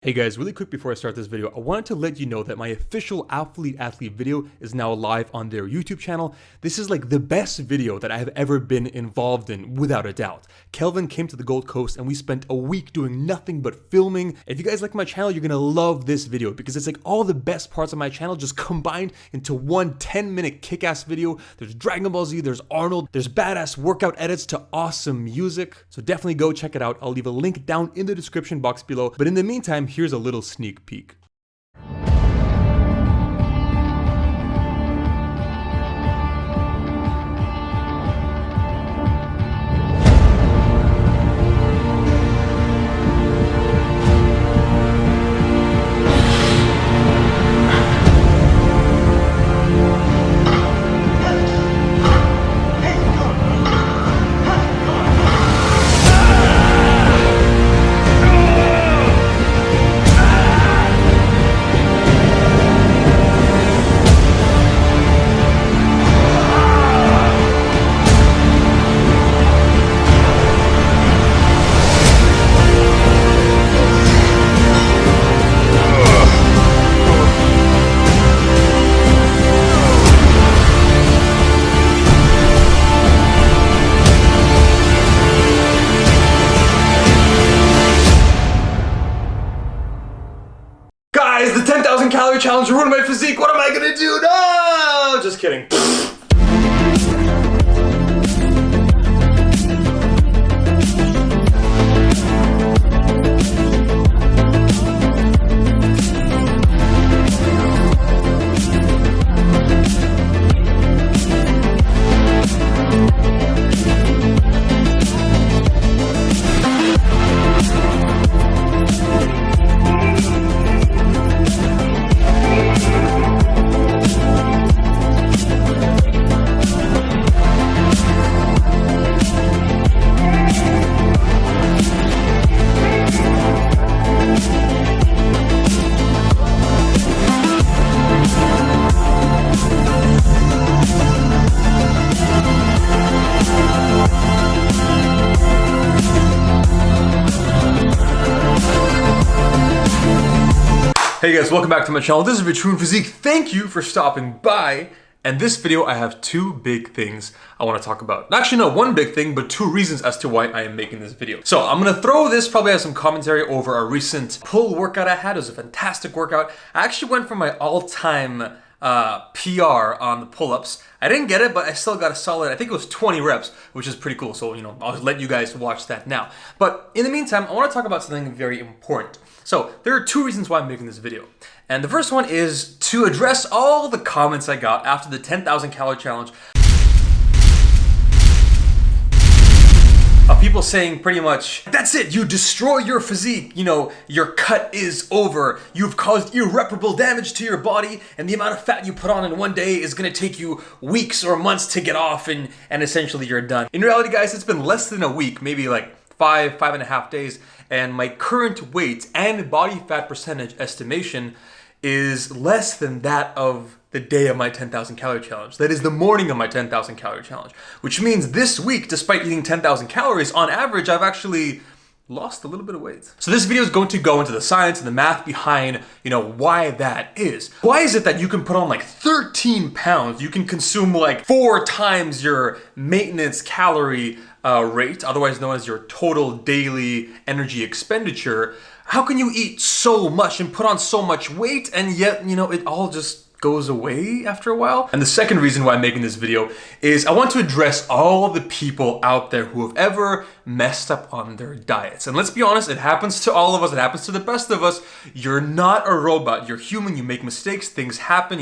Hey guys, really quick before I start this video, I wanted to let you know that my official Athlete video is now live on their YouTube channel. This is like the best video that I have ever been involved in, without a doubt. Kelvin came to the Gold Coast and we spent a week doing nothing but filming. If you guys like my channel, you're gonna love this video because it's like all the best parts of my channel just combined into one 10-minute kick-ass video. There's Dragon Ball Z, there's Arnold, there's badass workout edits to awesome music. So definitely go check it out. I'll leave a link down in the description box below. But in the meantime, here's a little sneak peek. Guys, the 10,000 calorie challenge ruined my physique. What am I gonna do? No, just kidding. Hey guys, welcome back to my channel. This is VitruvianPhysique. Thank you for stopping by. And this video, I have two big things I want to talk about. Actually, no, one big thing, but two reasons as to why I am making this video. So I'm going to throw this probably as some commentary over a recent pull workout I had. It was a fantastic workout. I actually went for my all-time PR on the pull-ups. I didn't get it, but I still got a solid, I think it was 20 reps, which is pretty cool. So, I'll let you guys watch that now. But in the meantime, I want to talk about something very important. So there are two reasons why I'm making this video. And the first one is to address all the comments I got after the 10,000 calorie challenge of people saying pretty much, that's it, you destroy your physique, your cut is over, you've caused irreparable damage to your body, and the amount of fat you put on in one day is gonna take you weeks or months to get off, and essentially you're done. In reality, guys, it's been less than a week, maybe like 5.5 days, and my current weight and body fat percentage estimation is less than that of the day of my 10,000 calorie challenge. That is the morning of my 10,000 calorie challenge, which means this week, despite eating 10,000 calories, on average, I've actually lost a little bit of weight. So this video is going to go into the science and the math behind, why that is. Why is it that you can put on like 13 pounds, you can consume like 4 times your maintenance calorie rate, otherwise known as your total daily energy expenditure? How can you eat so much and put on so much weight and yet, it all just goes away after a while? And the second reason why I'm making this video is I want to address all the people out there who have ever messed up on their diets. And let's be honest, it happens to all of us, it happens to the best of us. You're not a robot, you're human, you make mistakes, things happen,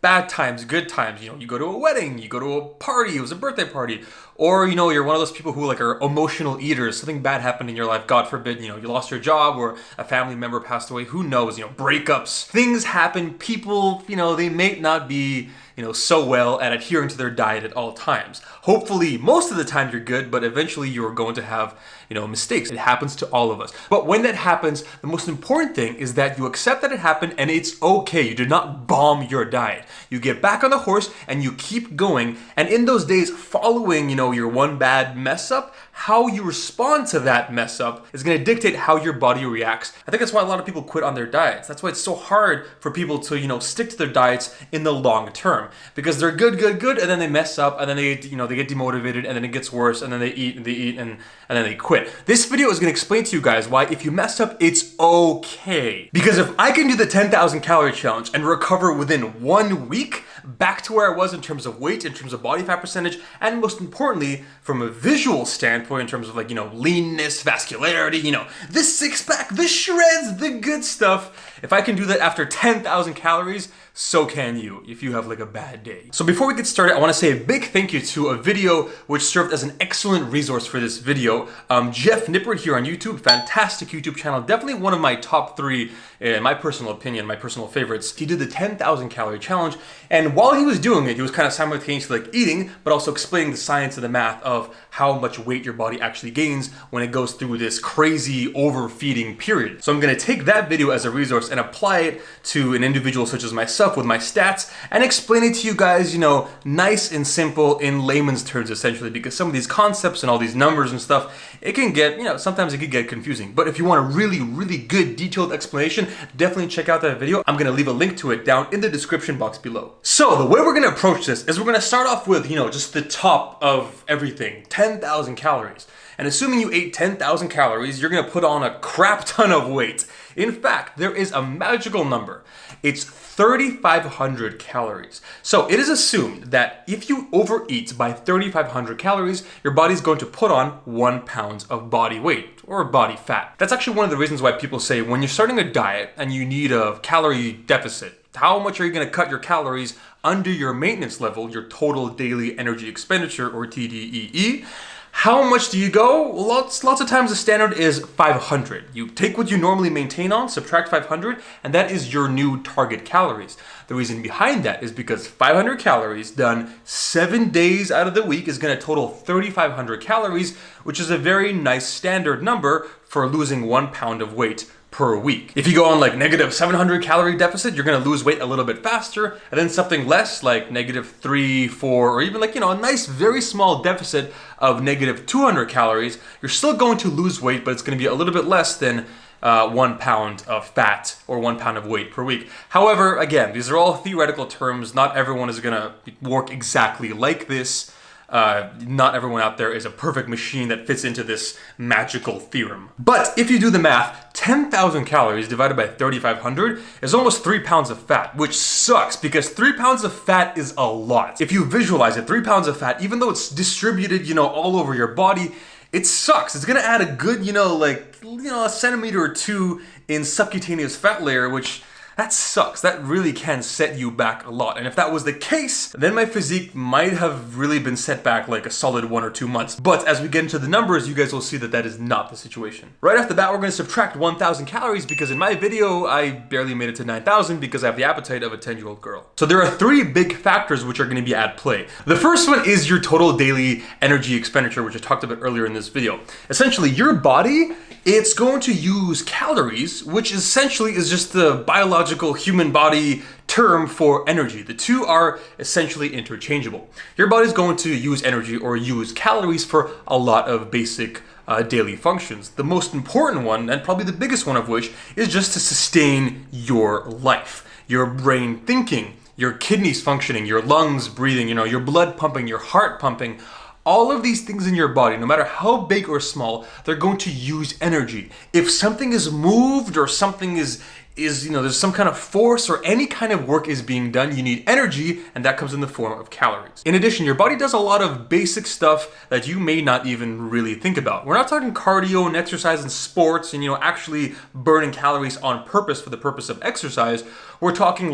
bad times, good times. You go to a wedding, you go to a party, it was a birthday party, or you're one of those people who are emotional eaters. Something bad happened in your life, God forbid, you lost your job or a family member passed away, who knows, breakups. Things happen, people, they may not be so well at adhering to their diet at all times. Hopefully, most of the time you're good, but eventually you're going to have, mistakes. It happens to all of us. But when that happens, the most important thing is that you accept that it happened and it's okay. You do not bomb your diet. You get back on the horse and you keep going. And in those days following, your one bad mess up, how you respond to that mess up is going to dictate how your body reacts. I think that's why a lot of people quit on their diets. That's why it's so hard for people to, stick to their diets in the long term, because they're good, and then they mess up, and then they get demotivated, and then it gets worse, and then they eat, and then they quit. This video is going to explain to you guys why if you messed up, it's okay. Because if I can do the 10,000 calorie challenge and recover within 1 week, back to where I was in terms of weight, in terms of body fat percentage, and most importantly, from a visual standpoint, in terms of leanness, vascularity, this six pack, the shreds, the good stuff. If I can do that after 10,000 calories, so can you if you have a bad day. So before we get started, I want to say a big thank you to a video which served as an excellent resource for this video. Jeff Nippert here on YouTube, fantastic YouTube channel, definitely one of my top 3, in my personal opinion, my personal favorites. He did the 10,000 calorie challenge, and while he was doing it, he was kind of simultaneously eating, but also explaining the science and the math of how much weight your body actually gains when it goes through this crazy overfeeding period. So I'm going to take that video as a resource and apply it to an individual such as myself with my stats and explain it to you guys, nice and simple in layman's terms, essentially, because some of these concepts and all these numbers and stuff, it can get, sometimes it can get confusing. But if you want a really, really good detailed explanation, definitely check out that video. I'm going to leave a link to it down in the description box below. So the way we're going to approach this is we're going to start off with, just the top of everything, 10,000 calories. And assuming you ate 10,000 calories, you're going to put on a crap ton of weight. In fact, there is a magical number. It's 3,500 calories. So it is assumed that if you overeat by 3,500 calories, your body's going to put on 1 pound of body weight or body fat. That's actually one of the reasons why people say when you're starting a diet and you need a calorie deficit, how much are you going to cut your calories under your maintenance level, your total daily energy expenditure, or TDEE? How much do you go? Lots of times the standard is 500. You take what you normally maintain on, subtract 500, and that is your new target calories. The reason behind that is because 500 calories done 7 days out of the week is going to total 3,500 calories, which is a very nice standard number for losing 1 pound of weight per week. If you go on negative 700 calorie deficit, you're going to lose weight a little bit faster, and then something less like negative 3, 4, or even a nice very small deficit of negative 200 calories, you're still going to lose weight, but it's going to be a little bit less than 1 pound of fat or 1 pound of weight per week. However, again, these are all theoretical terms. Not everyone is going to work exactly like this. Not everyone out there is a perfect machine that fits into this magical theorem. But if you do the math, 10,000 calories divided by 3,500 is almost 3 pounds of fat, which sucks because 3 pounds of fat is a lot. If you visualize it, 3 pounds of fat, even though it's distributed, all over your body, it sucks. It's gonna add a good, a centimeter or 2 in subcutaneous fat layer, which that sucks. That really can set you back a lot. And if that was the case, then my physique might have really been set back a solid 1 or 2 months. But as we get into the numbers, you guys will see that that is not the situation. Right off the bat, we're going to subtract 1,000 calories because in my video, I barely made it to 9,000 because I have the appetite of a 10-year-old girl. So there are 3 big factors which are going to be at play. The first one is your total daily energy expenditure, which I talked about earlier in this video. Essentially, your body, it's going to use calories, which essentially is just the biological human body term for energy. The two are essentially interchangeable. Your body's going to use energy or use calories for a lot of basic daily functions. The most important one, and probably the biggest one of which, is just to sustain your life, your brain thinking, your kidneys functioning, your lungs breathing, your blood pumping, your heart pumping. All of these things in your body, no matter how big or small, they're going to use energy. If something is moved or something is there's some kind of force or any kind of work is being done, you need energy, and that comes in the form of calories. In addition, your body does a lot of basic stuff that you may not even really think about. We're not talking cardio and exercise and sports and actually burning calories on purpose for the purpose of exercise. We're talking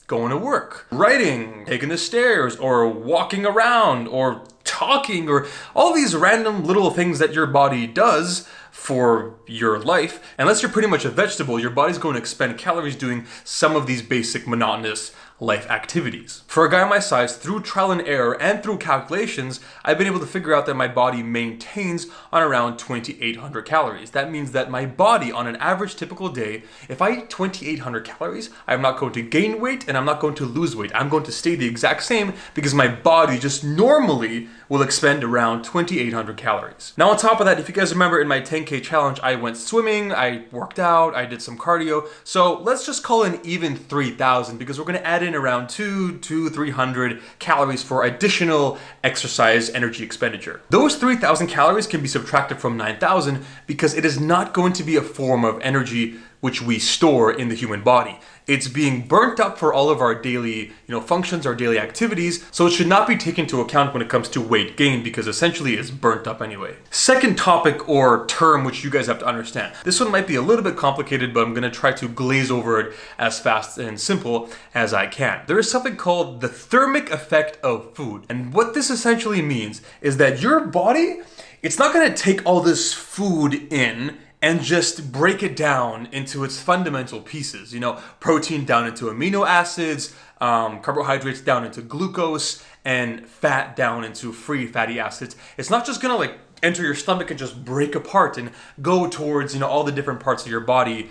going to work, writing, taking the stairs, or walking around, or talking, or all these random little things that your body does for your life. Unless you're pretty much a vegetable, your body's going to expend calories doing some of these basic monotonous life activities. For a guy my size, through trial and error and through calculations, I've been able to figure out that my body maintains on around 2,800 calories. That means that my body on an average typical day, if I eat 2,800 calories, I'm not going to gain weight and I'm not going to lose weight. I'm going to stay the exact same because my body just normally will expend around 2,800 calories. Now on top of that, if you guys remember in my 10K challenge, I went swimming, I worked out, I did some cardio. So let's just call it an even 3,000 because we're gonna add in around 300 calories for additional exercise energy expenditure. Those 3,000 calories can be subtracted from 9,000 because it is not going to be a form of energy which we store in the human body. It's being burnt up for all of our daily, functions, our daily activities, so it should not be taken into account when it comes to weight gain because essentially it's burnt up anyway. Second topic or term which you guys have to understand. This one might be a little bit complicated, but I'm gonna try to glaze over it as fast and simple as I can. There is something called the thermic effect of food. And what this essentially means is that your body, it's not gonna take all this food in and just break it down into its fundamental pieces. Protein down into amino acids, carbohydrates down into glucose, and fat down into free fatty acids. It's not just gonna enter your stomach and just break apart and go towards all the different parts of your body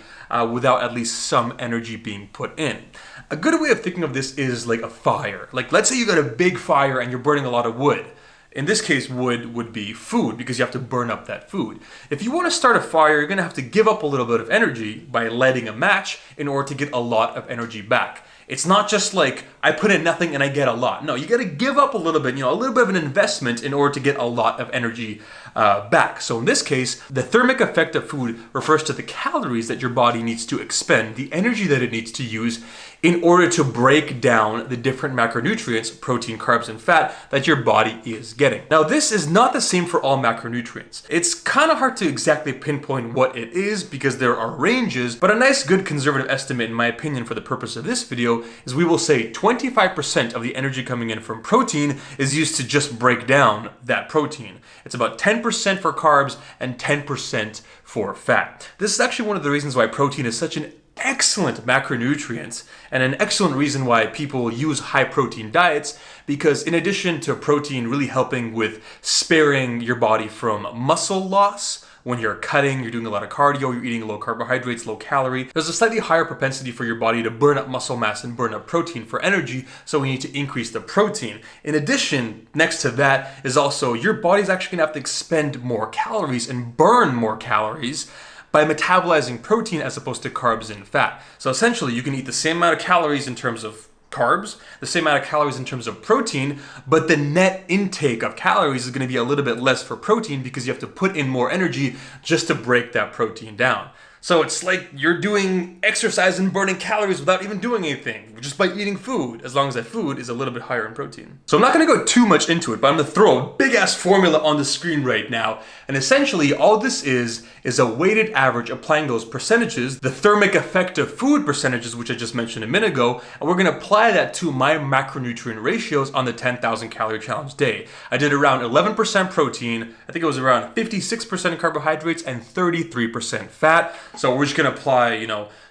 without at least some energy being put in. A good way of thinking of this is like a fire. Let's say you got a big fire and you're burning a lot of wood. In this case, wood would be food because you have to burn up that food. If you want to start a fire, you're going to have to give up a little bit of energy by lighting a match in order to get a lot of energy back. It's not just like I put in nothing and I get a lot. No, you got to give up a little bit, a little bit of an investment in order to get a lot of energy back. So in this case, the thermic effect of food refers to the calories that your body needs to expend, the energy that it needs to use in order to break down the different macronutrients, protein, carbs, and fat that your body is getting. Now, this is not the same for all macronutrients. It's kind of hard to exactly pinpoint what it is because there are ranges, but a nice good conservative estimate, in my opinion, for the purpose of this video, is we will say 25% of the energy coming in from protein is used to just break down that protein. It's about 10% for carbs and 10% for fat. This is actually one of the reasons why protein is such an excellent macronutrient and an excellent reason why people use high protein diets, because in addition to protein really helping with sparing your body from muscle loss, when you're cutting, you're doing a lot of cardio, you're eating low carbohydrates, low calorie, there's a slightly higher propensity for your body to burn up muscle mass and burn up protein for energy, so we need to increase the protein. In addition, next to that is also your body's actually gonna have to expend more calories and burn more calories by metabolizing protein as opposed to carbs and fat. So essentially, you can eat the same amount of calories in terms of carbs, the same amount of calories in terms of protein, but the net intake of calories is going to be a little bit less for protein because you have to put in more energy just to break that protein down. So it's like you're doing exercise and burning calories without even doing anything, just by eating food, as long as that food is a little bit higher in protein. So I'm not gonna go too much into it, but I'm gonna throw a big ass formula on the screen right now. And essentially all this is a weighted average applying those percentages, the thermic effect of food percentages, which I just mentioned a minute ago, and we're gonna apply that to my macronutrient ratios on the 10,000 calorie challenge day. I did around 11% protein, I think it was around 56% carbohydrates and 33% fat. So we're just gonna apply,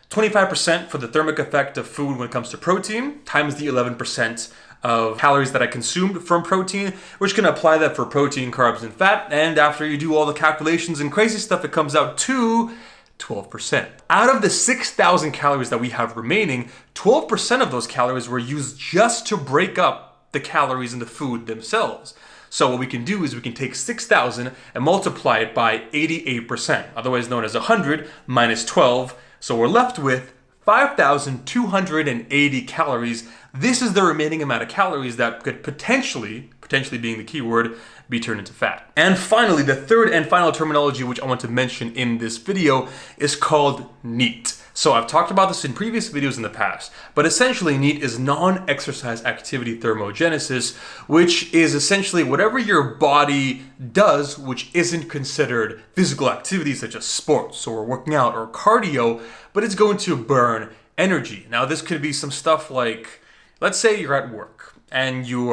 25% for the thermic effect of food when it comes to protein, times the 11% of calories that I consumed from protein. We're just gonna apply that for protein, carbs, and fat. And after you do all the calculations and crazy stuff, it comes out to 12%. Out of the 6,000 calories that we have remaining, 12% of those calories were used just to break up the calories in the food themselves. So what we can do is we can take 6,000 and multiply it by 88%, otherwise known as 100 minus 12. So we're left with 5,280 calories. This is the remaining amount of calories that could potentially being the key word, be turned into fat. And finally, the third and final terminology which I want to mention in this video is called NEAT. So I've talked about this in previous videos in the past, but essentially NEAT is non-exercise activity thermogenesis, which is essentially whatever your body does which isn't considered physical activities such as sports or working out or cardio, but it's going to burn energy. Now this could be some stuff like, let's say you're at work and you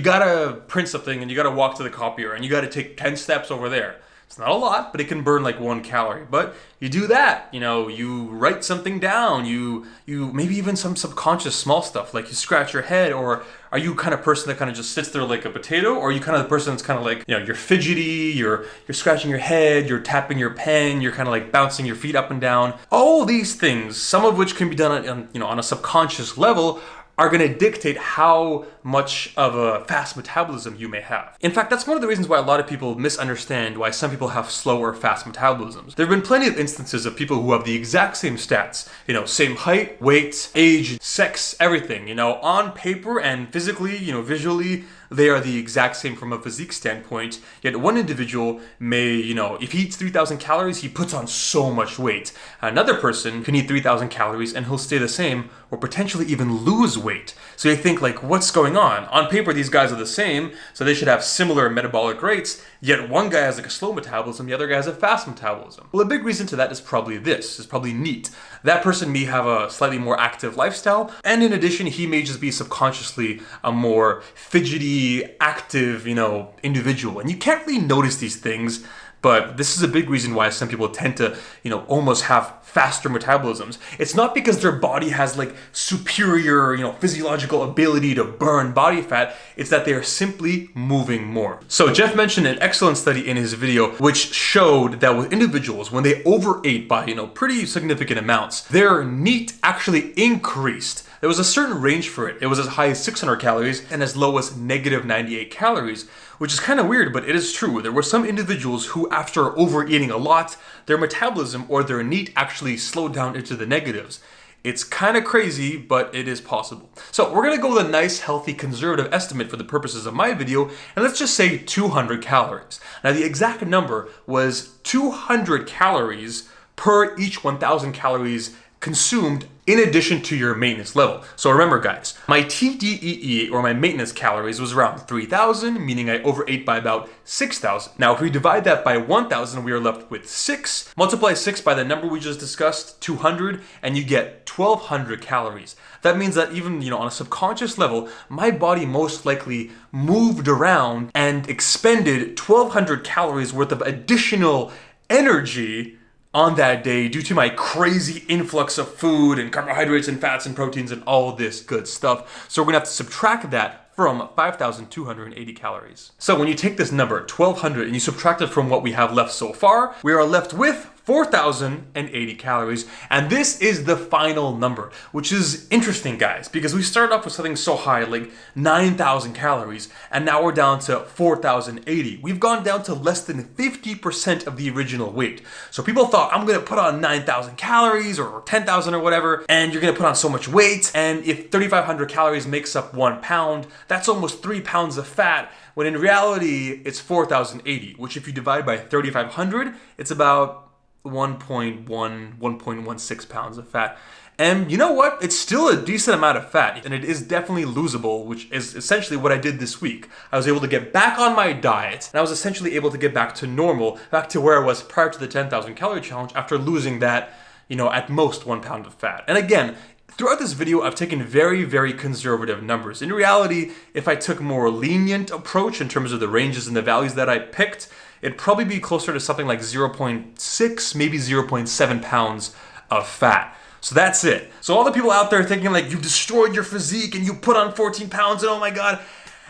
gotta print something and you gotta walk to the copier and you gotta take 10 steps over there. It's not a lot, but it can burn like 1 calorie. But you do that, you know, you write something down, you maybe even some subconscious small stuff, like you scratch your head. Or are you kind of person that kind of just sits there like a potato? Or are you kind of the person that's kind of like, you know, you're fidgety, you're scratching your head, you're tapping your pen, you're kind of like bouncing your feet up and down. All these things, some of which can be done on, you know, on a subconscious level, are going to dictate how much of a fast metabolism you may have. In fact, that's one of the reasons why a lot of people misunderstand why some people have slow or fast metabolisms. There have been plenty of instances of people who have the exact same stats, you know, same height, weight, age, sex, everything, you know, on paper and physically, you know, visually, they are the exact same from a physique standpoint, yet one individual may, you know, if he eats 3,000 calories, he puts on so much weight. Another person can eat 3,000 calories and he'll stay the same or potentially even lose weight. So you think like, what's going on? On paper, these guys are the same, so they should have similar metabolic rates, yet one guy has like a slow metabolism, the other guy has a fast metabolism. Well, a big reason to that is probably neat. That person may have a slightly more active lifestyle, and in addition, he may just be subconsciously a more fidgety, active, you know, individual. And you can't really notice these things, but this is a big reason why some people tend to, you know, almost have faster metabolisms. It's not because their body has like superior, you know, physiological ability to burn body fat. It's that they are simply moving more. So Jeff mentioned an excellent study in his video, which showed that with individuals, when they overate by, you know, pretty significant amounts, their NEAT actually increased. There was a certain range for it. It was as high as 600 calories and as low as negative 98 calories, which is kind of weird, but it is true. There were some individuals who, after overeating a lot, their metabolism or their NEAT actually slowed down into the negatives. It's kind of crazy, but it is possible. So we're gonna go with a nice, healthy, conservative estimate for the purposes of my video, and let's just say 200 calories. Now the exact number was 200 calories per each 1,000 calories consumed in addition to your maintenance level. So remember guys, my TDEE or my maintenance calories was around 3,000, meaning I overate by about 6,000. Now if we divide that by 1,000, we are left with 6. Multiply 6 by the number we just discussed, 200, and you get 1,200 calories. That means that even, you know, on a subconscious level, my body most likely moved around and expended 1,200 calories worth of additional energy on that day due to my crazy influx of food and carbohydrates and fats and proteins and all this good stuff. So we're gonna have to subtract that from 5,280 calories. So when you take this number, 1,200, and you subtract it from what we have left so far, we are left with 4,080 calories, and this is the final number, which is interesting, guys, because we started off with something so high, like 9,000 calories, and now we're down to 4,080. We've gone down to less than 50% of the original weight. So people thought, I'm gonna put on 9,000 calories or 10,000 or whatever, and you're gonna put on so much weight, and if 3,500 calories makes up 1 pound, that's almost 3 pounds of fat, when in reality, it's 4,080, which if you divide by 3,500, it's about 1.16 pounds of fat. And you know what? It's still a decent amount of fat, and it is definitely losable, which is essentially what I did this week. I was able to get back on my diet, and I was essentially able to get back to normal, back to where I was prior to the 10,000 calorie challenge after losing that, you know, at most 1 pound of fat. And again, throughout this video, I've taken very, very conservative numbers. In reality, if I took a more lenient approach in terms of the ranges and the values that I picked, it'd probably be closer to something like 0.6, maybe 0.7 pounds of fat. So that's it. So all the people out there thinking like, you destroyed your physique and you put on 14 pounds and oh my God.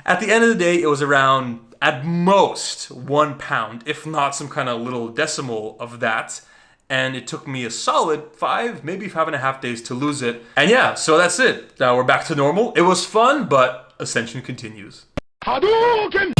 At the end of the day, it was around, at most, 1 pound, if not some kind of little decimal of that. And it took me a solid 5, maybe 5.5 days to lose it. And yeah, so that's it. Now we're back to normal. It was fun, but Ascension continues. Hadouken!